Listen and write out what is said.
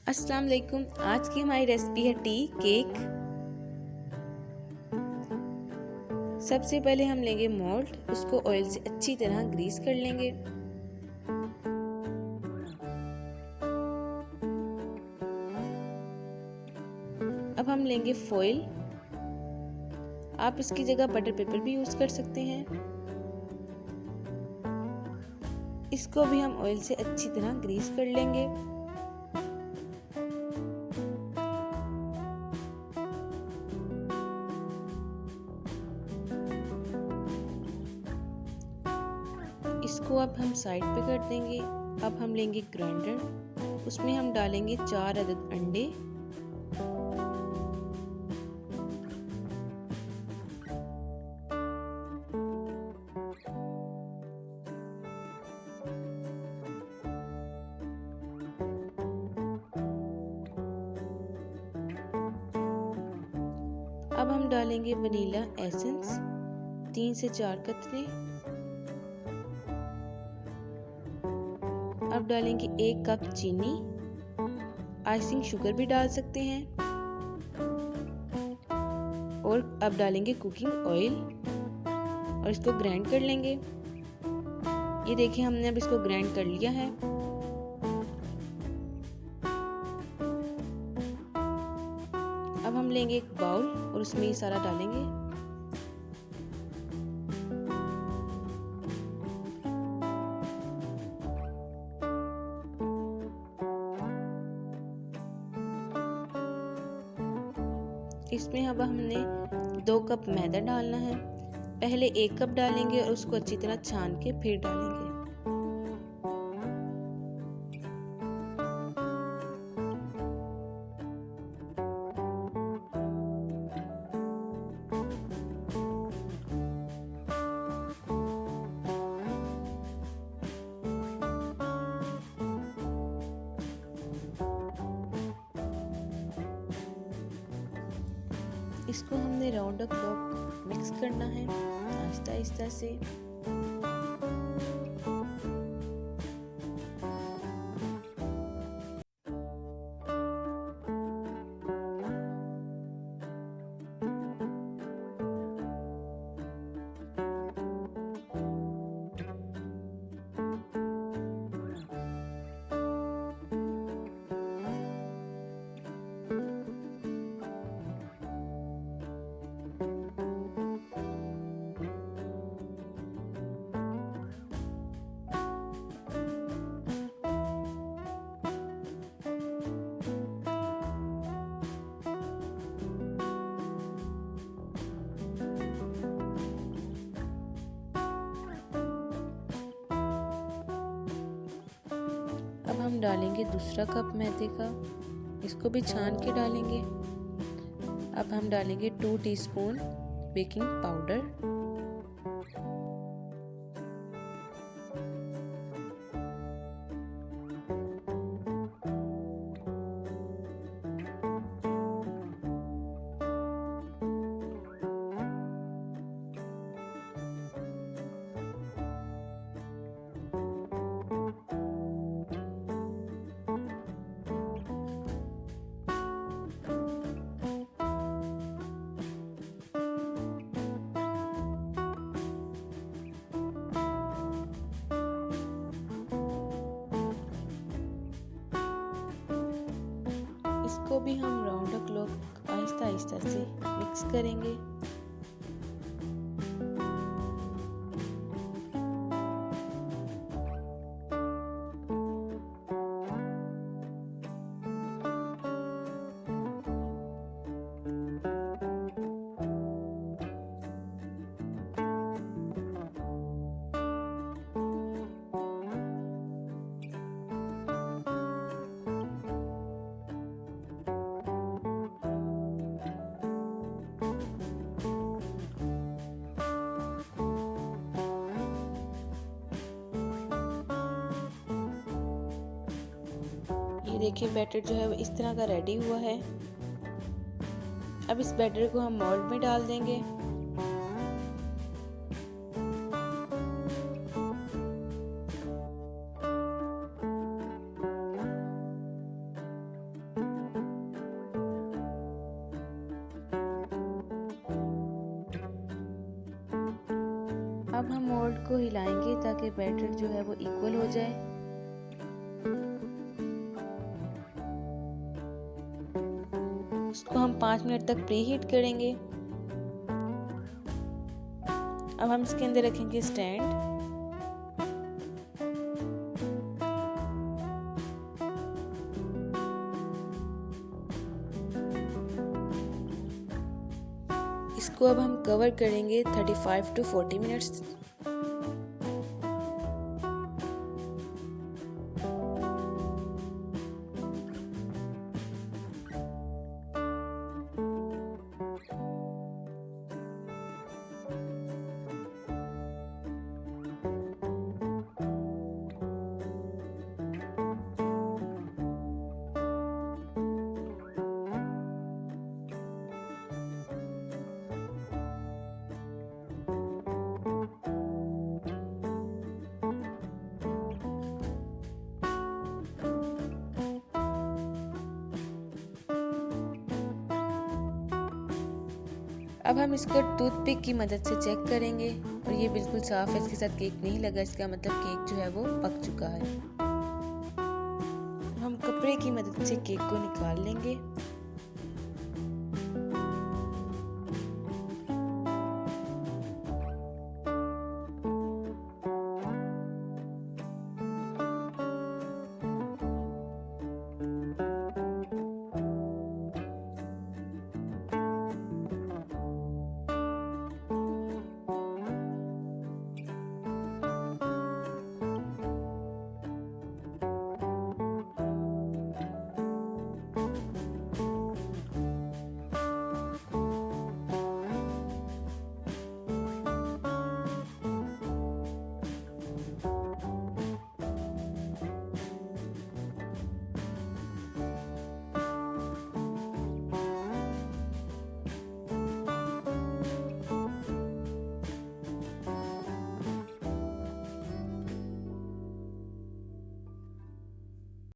अस्सलाम वालेकुम। आज की हमारी रेसिपी है टी केक। सबसे पहले हम लेंगे मोल्ड, उसको ऑयल से अच्छी तरह ग्रीस कर लेंगे। अब हम लेंगे फॉइल, आप इसकी जगह बटर पेपर भी यूज कर सकते हैं। इसको भी हम ऑयल से अच्छी तरह ग्रीस कर लेंगे। इसको अब हम साइड पे कर देंगे। अब हम लेंगे ग्राइंडर, उसमें हम डालेंगे 4 अदद अंडे। अब हम डालेंगे वनीला एसेंस 3 से 4 कतरे। अब डालेंगे 1 कप चीनी, आइसिंग शुगर भी डाल सकते हैं। और अब डालेंगे कुकिंग ऑयल और इसको ग्राइंड कर लेंगे। ये देखिए हमने अब इसको ग्राइंड कर लिया है। अब हम लेंगे एक बाउल और उसमें ये सारा डालेंगे। इसमें अब हमने 2 कप मैदा डालना है। पहले 1 कप डालेंगे और उसको अच्छी तरह छान के फिर डालेंगे। इसको हमने राउंड द क्लॉक मिक्स करना है आहिस्ता आहिस्ता से। अब हम डालेंगे दूसरा कप मैदे का, इसको भी छान के डालेंगे। अब हम डालेंगे 2 टीस्पून बेकिंग पाउडर। इसको भी हम round the clock Aahista Aahista से मिक्स करेंगे। ये देखिए बैटर जो है वो इस तरह का रेडी हुआ है। अब इस बैटर को हम मोल्ड में डाल देंगे। अब हम मोल्ड को हिलाएंगे ताकि बैटर जो है वो इक्वल हो जाए। इसको हम 5 मिनट तक प्री हीट करेंगे। अब हम इसके अंदर रखेंगे स्टैंड। इसको अब हम कवर करेंगे 35 to 40 मिनट्स। अब हम इसको टूथपिक की मदद से चेक करेंगे और ये बिल्कुल साफ है, इसके साथ केक नहीं लगा, इसका मतलब केक जो है वो पक चुका है। हम कपड़े की मदद से केक को निकाल लेंगे।